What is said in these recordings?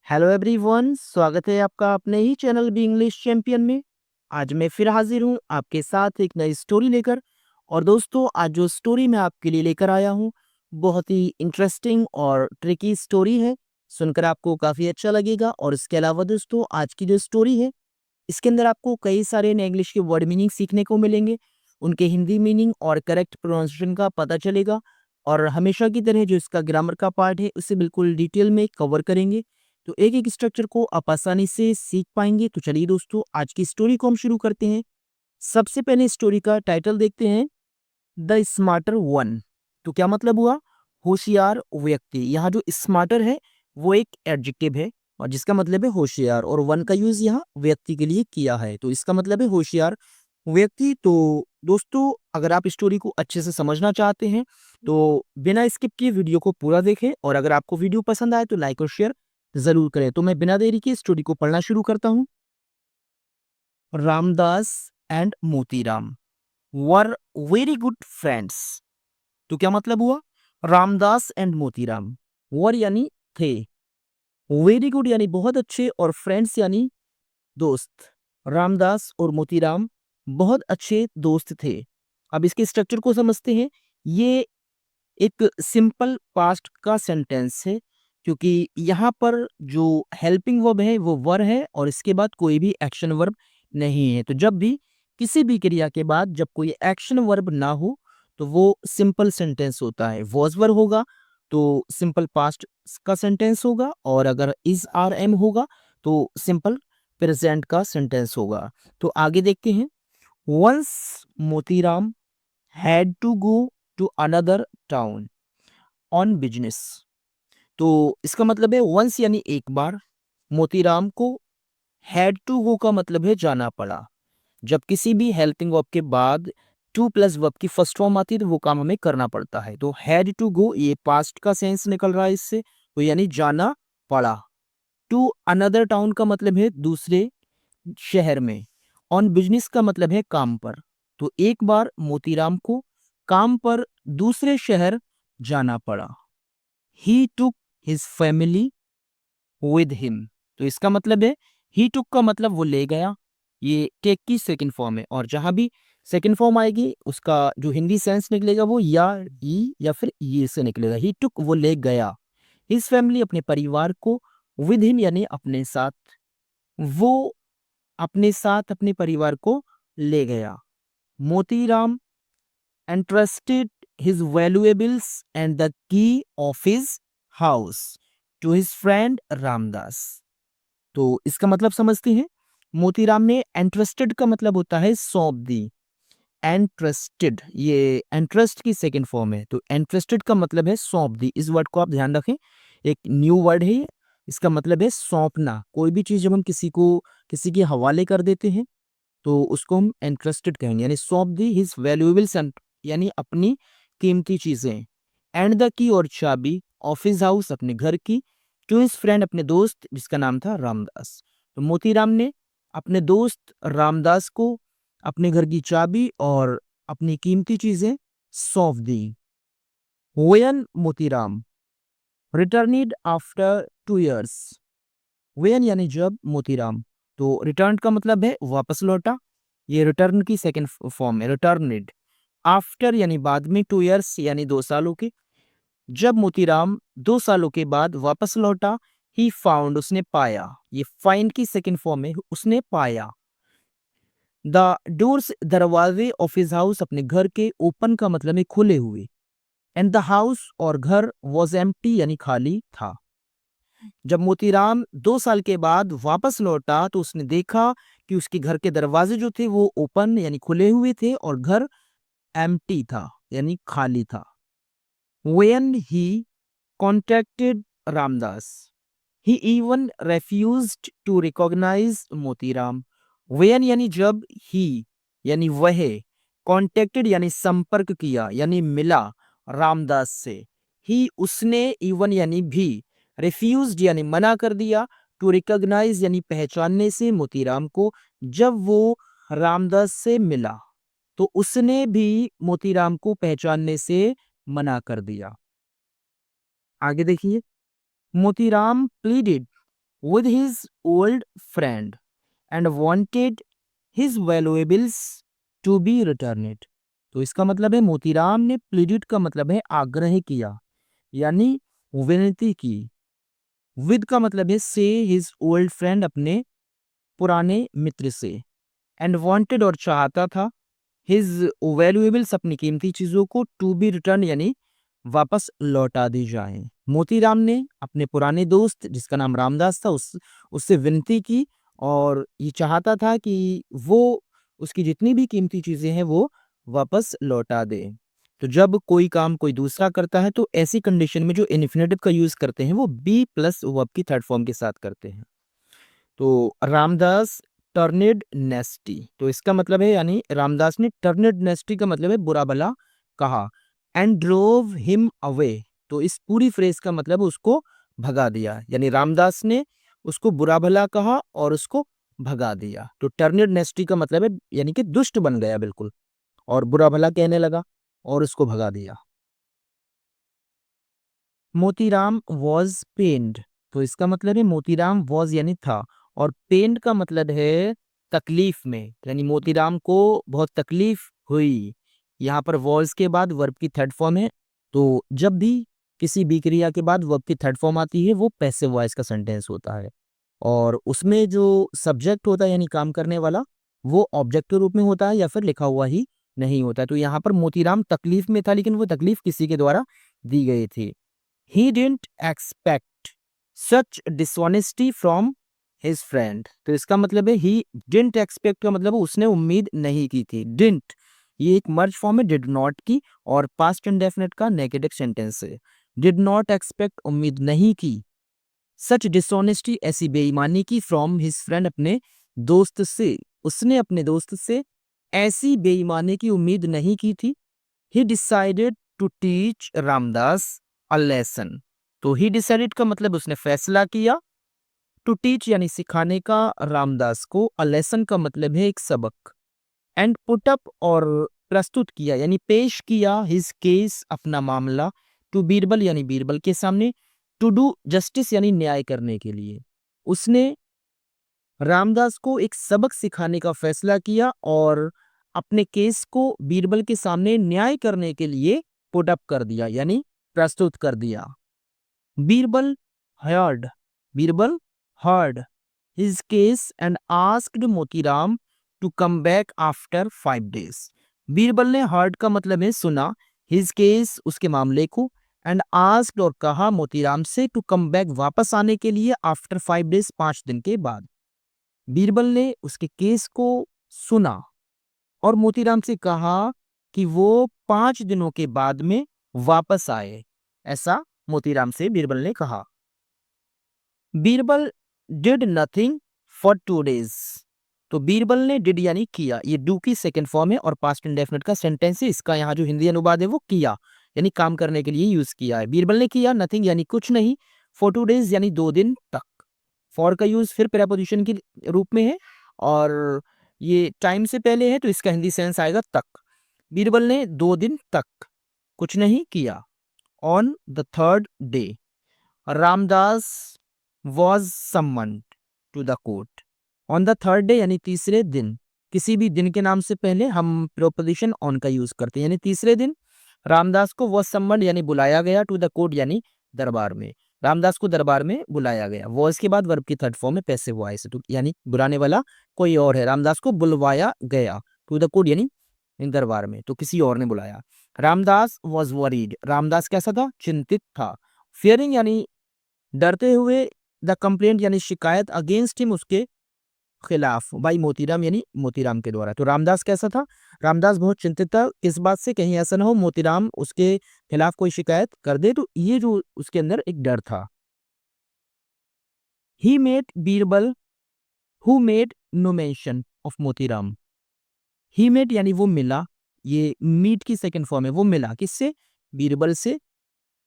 Hello everyone, स्वागत है आपका अपने ही चैनल बी इंग्लिश चैंपियन में। आज मैं फिर हाजिर हूँ आपके साथ एक नई स्टोरी लेकर। और दोस्तों, आज जो स्टोरी मैं आपके लिए लेकर आया हूँ बहुत ही इंटरेस्टिंग और ट्रिकी स्टोरी है। सुनकर आपको काफ़ी अच्छा लगेगा। और इसके अलावा दोस्तों, आज की जो स्टोरी है इसके अंदर आपको कई सारे नए इंग्लिश के वर्ड मीनिंग सीखने को मिलेंगे, उनके हिंदी मीनिंग और करेक्ट प्रोनाउंसिएशन का पता चलेगा। और हमेशा की तरह जो इसका ग्रामर का पार्ट है उसे बिल्कुल डिटेल में कवर करेंगे, तो एक एक स्ट्रक्चर को आप आसानी से सीख पाएंगे। तो चलिए दोस्तों, आज की स्टोरी को हम शुरू करते हैं। सबसे पहले स्टोरी का टाइटल देखते हैं, द स्मार्टर वन। तो क्या मतलब हुआ? होशियार व्यक्ति। यहाँ जो स्मार्टर है वो एक एडजेक्टिव है और जिसका मतलब है होशियार, और वन का यूज यहाँ व्यक्ति के लिए किया है, तो इसका मतलब है होशियार व्यक्ति। तो दोस्तों, अगर आप स्टोरी को अच्छे से समझना चाहते हैं तो बिना स्किप किए वीडियो को पूरा देखें, और अगर आपको वीडियो पसंद आए तो लाइक और शेयर जरूर करें। तो मैं बिना देरी के स्टोरी को पढ़ना शुरू करता हूँ। Ramdas and Motiram were very good friends. तो क्या मतलब हुआ? रामदास एंड मोतीराम, वर यानी थे, वेरी गुड यानी बहुत अच्छे, और फ्रेंड्स यानी दोस्त। रामदास और मोतीराम बहुत अच्छे दोस्त थे। अब इसके स्ट्रक्चर को समझते हैं। ये एक सिंपल पास्ट का सेंटेंस है, क्योंकि यहाँ पर जो हेल्पिंग वर्ब है वो वर है और इसके बाद कोई भी एक्शन वर्ब नहीं है। तो जब भी किसी भी क्रिया के बाद जब कोई एक्शन वर्ब ना हो तो वो सिंपल सेंटेंस होता है। वॉज वर होगा तो सिंपल पास्ट का सेंटेंस होगा, और अगर इज आर एम होगा तो सिंपल प्रेजेंट का सेंटेंस होगा। तो आगे देखते हैं। Once Motiram had to go to another town on business. तो इसका मतलब है वंस यानी एक बार, मोतीराम को हैड टू गो का मतलब है जाना पड़ा। जब किसी भी हेल्पिंग वर्ब के बाद टू प्लस वर्ब की फर्स्ट फॉर्म आती है तो वो काम हमें करना पड़ता है। तो हैड टू गो ये पास्ट का सेंस निकल रहा है इससे, तो यानी जाना पड़ा। टू अनदर टाउन का मतलब है दूसरे शहर में। ऑन बिजनेस का मतलब है काम पर। तो एक बार मोतीराम को काम पर दूसरे शहर जाना पड़ा। He took his family with him. तो इसका मतलब है ही टुक का मतलब वो ले गया। ये टेक की सेकंड फॉर्म है, और जहां भी सेकंड फॉर्म आएगी उसका जो हिंदी सेंस निकलेगा वो या ई या फिर ये से निकलेगा। ही टुक वो ले गया, हिज फैमिली अपने परिवार को, विद हिम यानी अपने साथ, वो अपने साथ अपने परिवार को ले गया। Motiram entrusted his valuables and the key of his house to his friend Ramdas. तो इसका मतलब समझते हैं। मोतीराम ने entrusted का मतलब होता है सौंप दी। entrusted ये entrust की सेकंड फॉर्म है, तो entrusted का मतलब है सौंप दी। इस वर्ड को आप ध्यान रखें, एक न्यू वर्ड है ये। इसका मतलब है सौंपना। कोई भी चीज जब हम किसी के हवाले कर देते हैं तो उसको हम एंट्रस्टेड कहेंगे, यानी सौंप दी हिज वैल्यूएबल्स, यानी अपनी कीमती चीजें। एंड द की और चाबी ऑफ हिज हाउस अपने घर की, टू हिज फ्रेंड अपने दोस्त जिसका नाम था रामदास। तो मोतीराम ने अपने दोस्त रामदास को अपने घर की चाबी और अपनी कीमती चीजें सौंप दी। When Motiram returned after 2 years। When यानी जब, मोतीराम तो रिटर्न का मतलब है वापस लौटा। ये रिटर्न की सेकंड फॉर्म है, रिटर्निड। आफ्टर यानी बाद में, 2 years यानी 2 सालों के। जब मोतीराम 2 सालों के बाद वापस लौटा, ही फाउंड उसने पाया। ये फाइंड की सेकंड फॉर्म है, उसने पाया। द डोर्स दरवाजे ऑफ हिज हाउस अपने घर के, ओपन का मतलब है खुले हुए। एंड द हाउस और घर वॉज एम्प्टी यानी खाली था। जब मोतीराम 2 साल के बाद वापस लौटा तो उसने देखा कि उसके घर के दरवाजे जो थे वो ओपन यानी खुले हुए थे और घर एम्प्टी था यानी खाली था। When he contacted Ramdas, he even refused to recognize Motiram. When यानी जब, he यानी वह, contacted यानी संपर्क किया यानी मिला रामदास से। ही उसने, even यानी भी, refused यानी मना कर दिया, to recognize यानी पहचानने से मोतीराम को, जब वो रामदास से मिला तो उसने भी मोतीराम को पहचानने से मना कर दिया। आगे देखिए। Motiram pleaded with his old friend and wanted his valuables to be returned। तो इसका मतलब है मोतीराम ने प्लीडेड का मतलब है आग्रह किया, यानी विनती की। विद का मतलब है से हिज ओल्ड फ्रेंड, अपने पुराने मित्र से। एंड वांटेड और चाहता था, हिज वैल्यूएबल्स अपनी कीमती चीजों को टू बी रिटर्न यानी वापस लौटा दी जाए। मोतीराम ने अपने पुराने दोस्त जिसका नाम रामदास था उससे विनती की और ये चाहता था कि वो उसकी जितनी भी कीमती चीजें हैं वो वापस लौटा दे। तो जब कोई काम कोई दूसरा करता है तो ऐसी कंडीशन में जो इन्फिनेटिव का यूज करते हैं वो बी प्लस वर्ब की थर्ड फॉर्म के साथ करते हैं। तो रामदास टर्नेड नेस्टी, तो इसका मतलब है यानी रामदास ने टर्नेड नेस्टी का मतलब है बुरा भला कहा। एंड ड्रोव हिम अवे, तो इस पूरी फ्रेज का मतलब उसको भगा दिया, यानी रामदास ने उसको बुरा भला कहा और उसको भगा दिया। तो टर्नेड नेस्टी का मतलब है यानी कि दुष्ट बन गया बिल्कुल, और बुरा भला कहने लगा और उसको भगा दिया। मोतीराम वॉज पेन्ड, तो इसका मतलब है मोतीराम वॉज यानी था, और पेन्ड का मतलब है तकलीफ में, यानी मोतीराम को बहुत तकलीफ हुई। यहाँ पर वॉज के बाद वर्ब की थर्ड फॉर्म है, तो जब भी किसी भी क्रिया के बाद वर्ब की थर्ड फॉर्म आती है वो पैसिव वॉइस का सेंटेंस होता है, और उसमें जो सब्जेक्ट होता है यानी काम करने वाला वो ऑब्जेक्ट के रूप में होता है या फिर लिखा हुआ ही नहीं होता है। तो यहाँ पर मोतीराम तकलीफ में था, लेकिन वो तकलीफ किसी के द्वारा दी गई थी। He didn't expect such dishonesty from his friend, तो इसका मतलब है he didn't expect का मतलब है उसने उम्मीद नहीं की थी। didn't ये एक मर्ज फॉर्म है did not की, और past indefinite का नेगेटिव सेंटेंस है। did not expect उम्मीद नहीं की, such dishonesty ऐसी बेईमानी की from his friend अपने दोस्त से, उसने अपने दोस्त से ऐसी बेईमानी की उम्मीद नहीं की थी। He decided to teach Ramdas a lesson, तो he decided का मतलब उसने फैसला किया, to teach यानी सिखाने का रामदास को, a lesson का मतलब है एक सबक, and put up और प्रस्तुत किया यानी पेश किया his case अपना मामला, to बीरबल यानी बीरबल के सामने, to do justice यानी न्याय करने के लिए। उसने रामदास को एक सबक सिखाने का फैसला किया और अपने केस को बीरबल के सामने न्याय करने के लिए पुट अप कर दिया यानी प्रस्तुत कर दिया। Birbal heard, Birbal heard his case and asked Motiram to come back after 5 days। Birbal ने हर्ड का मतलब है सुना, हिज केस उसके मामले को, एंड आस्क्ड और कहा मोतीराम से टू कम बैक वापस आने के लिए आफ्टर 5 days 5 दिन के बाद। बीरबल ने उसके केस को सुना और मोतीराम से कहा कि वो 5 दिनों के बाद में वापस आए, ऐसा मोतीराम से बीरबल ने कहा। Birbal did nothing for 2 days, तो बीरबल ने डिड यानी किया, ये डू की सेकेंड फॉर्म है और पास्ट इंडेफिनिट का सेंटेंस है। इसका यहाँ जो हिंदी अनुवाद है वो किया यानी काम करने के लिए यूज किया है। बीरबल ने किया, नथिंग यानी कुछ नहीं, फॉर 2 days यानी 2 दिन तक। फॉर का यूज फिर प्रेपोजिशन के रूप में है और ये टाइम से पहले है तो इसका हिंदी सेंस आएगा तक। बीरबल ने 2 दिन तक कुछ नहीं किया। On the third day Ramdas was summoned to the court. On the third day यानी तीसरे दिन, किसी भी दिन के नाम से पहले हम प्रोपोजिशन ऑन का यूज करते हैं, यानी तीसरे दिन रामदास को वॉज समन्ड यानी बुलाया गया, टू द कोर्ट यानी दरबार में। रामदास को दरबार में बुलाया गया। वॉज के बाद वर्ब की थर्ड फॉर्म में पैसिव वॉइस, तो यानी बुलाने वाला कोई और है। रामदास को बुलवाया गया, टू द कोर्ट यानी दरबार में, तो किसी और ने बुलाया। रामदास वॉज वरीड, रामदास कैसा था, चिंतित था। फियरिंग यानी डरते हुए, द कंप्लेंट यानी शिकायत, अगेंस्ट हिम उसके खिलाफ, बाई मोतीराम यानी मोतीराम के द्वारा। तो रामदास कैसा था, रामदास बहुत चिंतित था किस बात से, कहीं ऐसा ना हो मोतीराम उसके खिलाफ कोई शिकायत कर दे, तो ये जो उसके अंदर एक डर था। He met Birbal who made no mention of Motiram. He met यानी वो मिला, ये मीट की सेकंड फॉर्म है, वो मिला किससे, बीरबल से।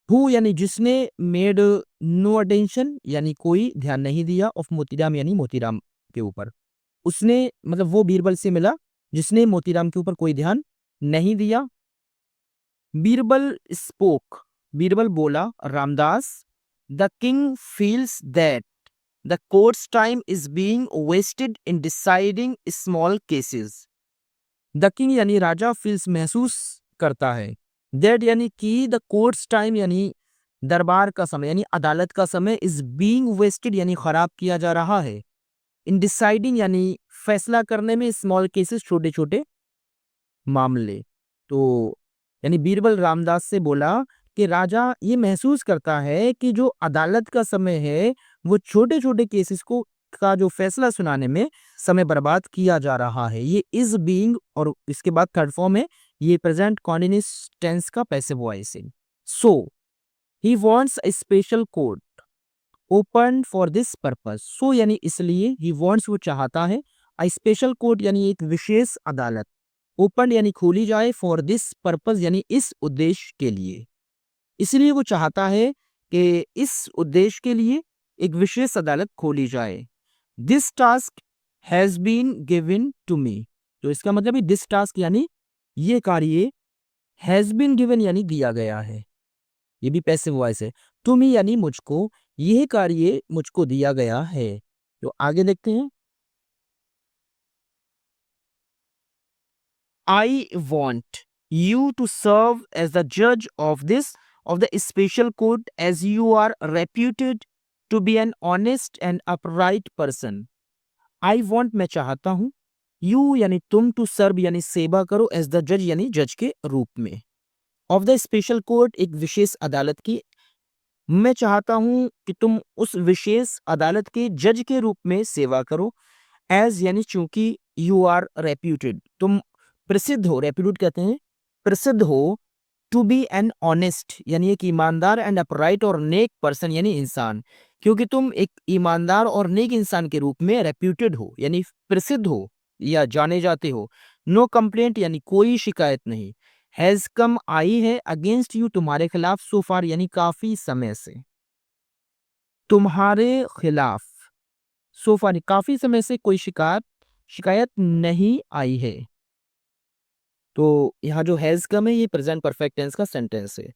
हु यानी जिसने, मेड नो अटेंशन यानी कोई ध्यान नहीं दिया, ऑफ मोतीराम यानी मोतीराम के ऊपर। उसने मतलब वो बीरबल से मिला जिसने मोतीराम के ऊपर कोई ध्यान नहीं दिया। बीरबल स्पोक, बीरबल बोला, Ramdas the king feels that the court's time is being wasted in deciding small cases. The king यानी राजा फील्स महसूस करता है, दैट यानी कि द कोर्ट्स टाइम यानी दरबार का समय यानी अदालत का समय इज बीइंग वेस्टेड यानी खराब किया जा रहा है, इन डिसाइडिंग यानी फैसला करने में स्मॉल केसेस छोटे छोटे मामले। तो यानी बीरबल रामदास से बोला कि राजा ये महसूस करता है कि जो अदालत का समय है वो छोटे छोटे केसेस को का जो फैसला सुनाने में समय बर्बाद किया जा रहा है। ये इज बीइंग और इसके बाद थर्ड फॉर्म है, ये प्रेजेंट कॉन्टिन्यूअस टेंस का पैसिव वॉइस है। So he wants a special court open for this purpose. So यानी इसलिए, ही वांट्स वो चाहता है, अ स्पेशल कोर्ट यानी एक विशेष अदालत, ओपन यानी खोली जाए, फॉर दिस पर्पस यानी इस उद्देश्य के लिए। इसलिए वो चाहता है कि इस उद्देश्य के लिए एक विशेष अदालत खोली जाए। This task has been given to me. तो इसका मतलब है दिस टास्क यानी ये कार्य, हैज बीन गिवन यानी दिया गया है, ये भी पैसिव वॉइस है। टू मी यानी मुझको, यह कार्य मुझको दिया गया है। तो आगे देखते हैं। I want you to serve as the judge of the special court, as you are reputed to be an honest and upright person. I want मैं चाहता हूँ, you यानी तुम, to serve यानी सेवा करो, as the judge यानी जज के रूप में, of the special court एक विशेष अदालत की। मैं चाहता हूँ कि तुम उस विशेष अदालत के जज के रूप में सेवा करो। एज यानी चूंकि, यू आर रेप्यूटेड तुम प्रसिद्ध हो, रेप्यूटेड कहते हैं प्रसिद्ध हो, टू बी एन ऑनेस्ट यानी एक ईमानदार, एंड अपराइट और नेक पर्सन यानी इंसान, क्योंकि तुम एक ईमानदार और नेक इंसान के रूप में रेप्यूटेड हो यानी प्रसिद्ध हो या जाने जाते हो। नो कंप्लेंट यानी कोई शिकायत नहीं। हैज कम आई है अगेंस्ट यू तुम्हारे खिलाफ, सो फार यानी काफी समय से, तुम्हारे खिलाफ, सो फार काफी समय से कोई शिकायत शिकायत नहीं आई है। तो यहाँ जो हैज कम है ये प्रेजेंट परफेक्ट टेंस का सेंटेंस है।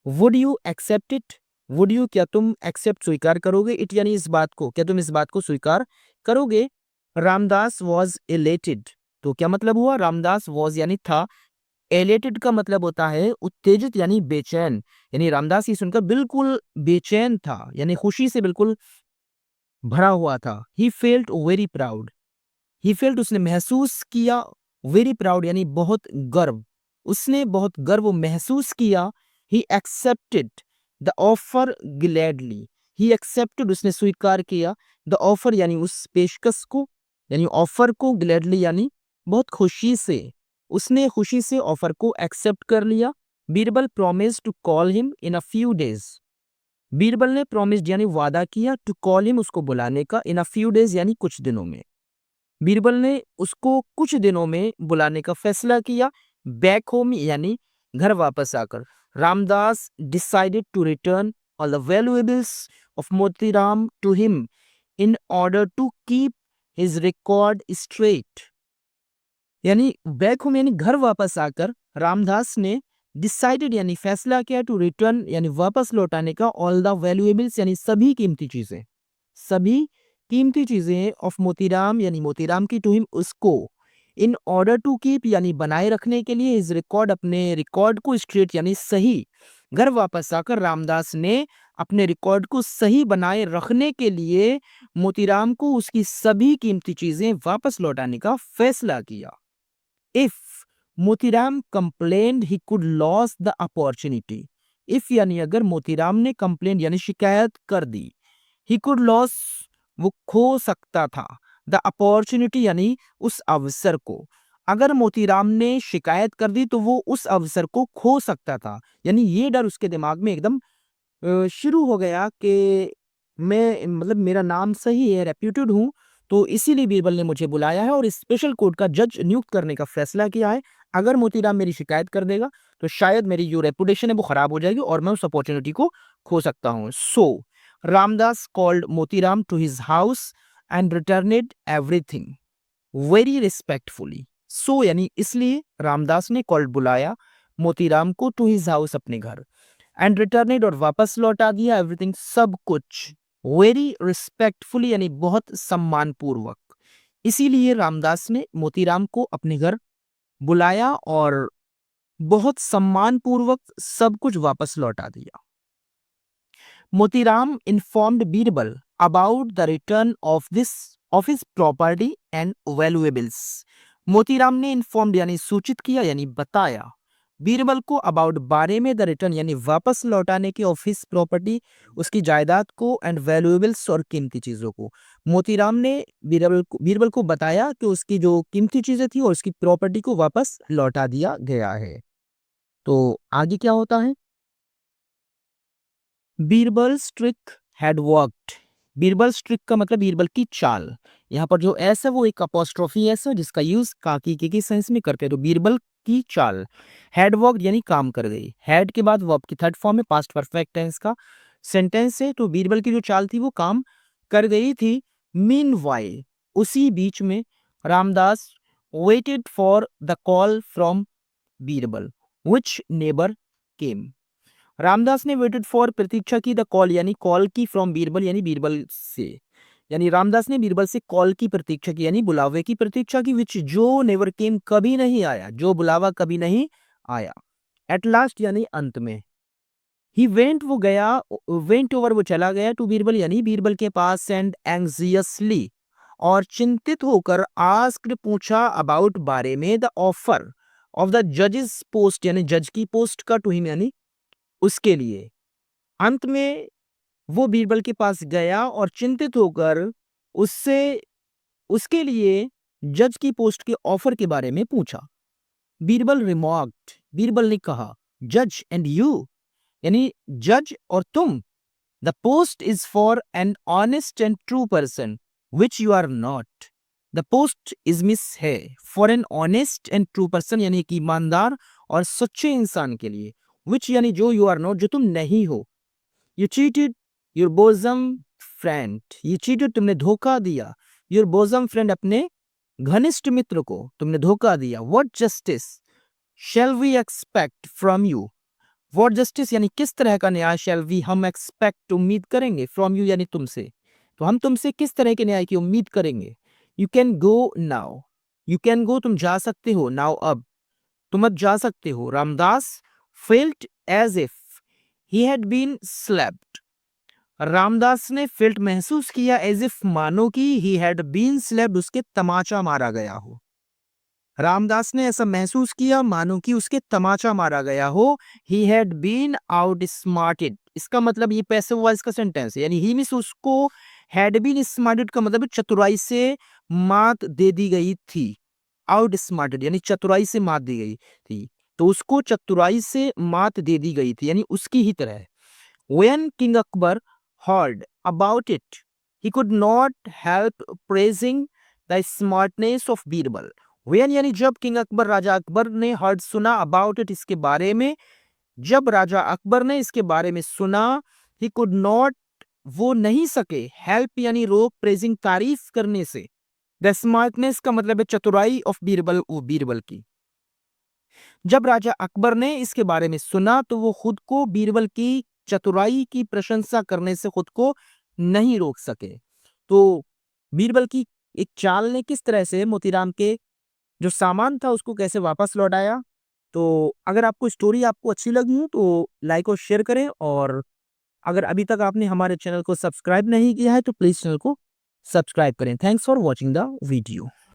Would you accept it, would you क्या तुम एक्सेप्ट स्वीकार करोगे, इट यानी इस बात को, क्या तुम इस बात को स्वीकार करोगे। रामदास वॉज एलेटेड, तो क्या मतलब हुआ, रामदास वॉज यानी था, एलेटेड का मतलब होता है उत्तेजित यानी बेचैन, यानी रामदास ये सुनकर बिल्कुल बेचैन था यानी खुशी से बिल्कुल भरा हुआ था। He felt very proud, he felt उसने महसूस किया, वेरी प्राउड यानी बहुत गर्व, उसने बहुत गर्व महसूस किया। He accepted the offer gladly, he accepted उसने स्वीकार किया, द ऑफर यानी उस पेशकश को यानी ऑफर को, ग्लैडली यानी बहुत खुशी से, उसने खुशी से ऑफर को एक्सेप्ट कर लिया। Birbal promise to call him in a few days, Birbal ने प्रॉमिस्ड यानी वादा किया, टू कॉल हिम उसको बुलाने का, इन अ फ्यू डेज यानी कुछ दिनों में, बीरबल ने उसको कुछ दिनों में बुलाने का फैसला किया। बैक होम यानी घर वापस आकर, Ramdas decided to return all the valuables of Motiram to him in order to keep his record straight, यानी बैक होम यानी घर वापस आकर रामदास ने डिसाइडेड यानी फैसला किया, टू रिटर्न यानी वापस लौटाने का, ऑल द वैल्यूएबल्स यानी सभी कीमती चीजें, सभी कीमती चीजें ऑफ मोतीराम यानी मोतीराम की, टू हिम उसको, इन ऑर्डर टू कीप यानी बनाए रखने के लिए, इस रिकॉर्ड अपने रिकॉर्ड को, स्ट्रेट यानी सही, घर वापस आकर रामदास ने अपने रिकॉर्ड को सही बनाए रखने के लिए मोतीराम को उसकी सभी कीमती चीजें वापस लौटाने का फैसला किया। If Motiram complain he could loss the opportunity, if यानी अगर मोतीराम ने कंप्लेन यानी शिकायत कर दी, ही कुड लॉस वो खो सकता था, द अपॉर्चुनिटी यानी उस अवसर को, अगर मोतीराम ने शिकायत कर दी तो वो उस अवसर को खो सकता था, यानी ये डर उसके दिमाग में एकदम शुरू हो गया कि मैं मतलब मेरा नाम सही है, रेप्यूटेड हूँ, तो इसीलिए बीरबल ने मुझे बुलाया है और स्पेशल कोर्ट का जज नियुक्त करने का फैसला किया है। अगर मोतीराम मेरी शिकायत कर देगा तो शायद मेरी जो रेपुटेशन है वो खराब हो जाएगी और मैं उस अपॉर्चुनिटी को खो सकता हूँ। So Ramdas called Motiram to his house and returned everything very respectfully. So यानी इसलिए रामदास ने कॉल्ड बुलाया मोतीराम को, टू हिज हाउस अपने घर, एंड रिटर्नेड और वापस लौटा दिया, एवरीथिंग सब कुछ, वेरी रिस्पेक्टफुली यानी बहुत सम्मानपूर्वक। इसीलिए रामदास ने मोतीराम को अपने घर बुलाया और बहुत सम्मानपूर्वक सब कुछ वापस लौटा दिया। Motiram informed Birbal about the return of his property and valuables। Motiram ने इन्फॉर्म्ड यानी सूचित किया यानी बताया बीरबल को अबाउट बारे में द रिटर्न यानी वापस लौटाने के ऑफ हिज प्रॉपर्टी उसकी जायदाद को एंड वैल्यूएबल्स और कीमती चीजों को। मोतीराम ने बीरबल को बताया कि उसकी जो कीमती चीजें थी और उसकी प्रॉपर्टी को वापस लौटा दिया गया है। तो आगे क्या होता है? Birbal's trick had worked. Birbal's trick का मतलब बीरबल की चाल। यहाँ पर जो एस है वो एक अपोस्ट्रोफी एस है जिसका यूज काकी के सेंस में करते हैं। तो बीरबल की चाल हैड वर्कड यानी काम कर गई। हैड के बाद वर्ब की थर्ड फॉर्म में पास्ट परफेक्ट टेंस का सेंटेंस है। तो बीरबल की जो चाल थी वो काम कर गई थी। मीनवाइल उसी बीच में Ramdas waited for the call from Birbal which neighbour came. Ramdas ने वेटेड फॉर प्रतीक्षा की द कॉल यानी कॉल की फ्रॉम बीरबल यानी बीरबल से। यानी रामदास ने बीरबल से कॉल की प्रतीक्षा की यानी बुलावे की प्रतीक्षा की विच जो नेवर केम कभी नहीं आया, जो बुलावा कभी नहीं आया। एट लास्ट यानी अंत में। ही वेंट वो गया, वेंट ओवर वो चला गया टू बीरबल यानी बीरबल के पास एंड एंग्जियसली और चिंतित होकर आस्क्ड पूछा अबाउट बारे में द ऑफर ऑफ द जजेस पोस्ट यानी जज की पोस्ट का टू हिम यानी उसके लिए। अंत में वो बीरबल के पास गया और चिंतित होकर उससे उसके लिए जज की पोस्ट के ऑफर के बारे में पूछा। बीरबल रिमार्क्ड बीरबल ने कहा जज एंड यू यानी जज और तुम the post is for an honest and true person which you are not. The post is मिस है for an honest and true person यानी एक ईमानदार और सच्चे इंसान के लिए। विच यानी जो यू आर नॉट जो तुम नहीं हो। You cheated your bosom friend ये चीटेड तुमने धोखा दिया। योर बोजम फ्रेंड अपने घनिष्ठ मित्र को तुमने धोखा दिया। What justice shall we expect from you. What justice यानी किस तरह का न्याय शैल वी हम एक्सपेक्ट उम्मीद करेंगे फ्रॉम यू यानी तुमसे। तो हम तुमसे किस तरह के न्याय की उम्मीद करेंगे। You can go now you can go तुम जा सकते हो नाउ अब तुम अब जा सकते हो। Ramdas felt as if he had been slept. Ramdas ने फेल्ट महसूस किया एज इफ मानो कि ही हैड बीन स्लेप्ट उसके तमाचा मारा गया हो। रामदास ने ऐसा महसूस किया मानो कि उसके तमाचा मारा गया हो। ही हैड बीन आउट स्मार्टेड इसका मतलब ये पैसिव वॉइस का सेंटेंस है यानी ही मींस उसको हैड बीन स्मार्टेड का मतलब चतुराई से मात दे दी गई थी। आउट स्मार्टेड यानी चतुराई से मात दी गई थी। तो उसको चतुराई से मात दे दी गई थी यानी उसकी ही तरह। When King Akbar heard about it, he could not help praising the smartness of Birbal. When यानी जब किंग अकबर राजा अकबर ने heard सुना about it इसके बारे में जब राजा अकबर ने इसके बारे में सुना he could not वो नहीं सके help यानी रोक praising तारीफ करने से। The smartness का मतलब है चतुराई of बीरबल वो बीरबल की। जब राजा अकबर ने इसके बारे में सुना तो वो खुद को बीरबल की चतुराई की प्रशंसा करने से खुद को नहीं रोक सके। तो बीरबल की एक चाल ने किस तरह से मोतीराम के जो सामान था उसको कैसे वापस लौटाया। तो अगर आपको स्टोरी आपको अच्छी लगी हो तो लाइक और शेयर करें और अगर अभी तक आपने हमारे चैनल को सब्सक्राइब नहीं किया है तो प्लीज चैनल को सब्सक्राइब करें। Thanks for watching the video.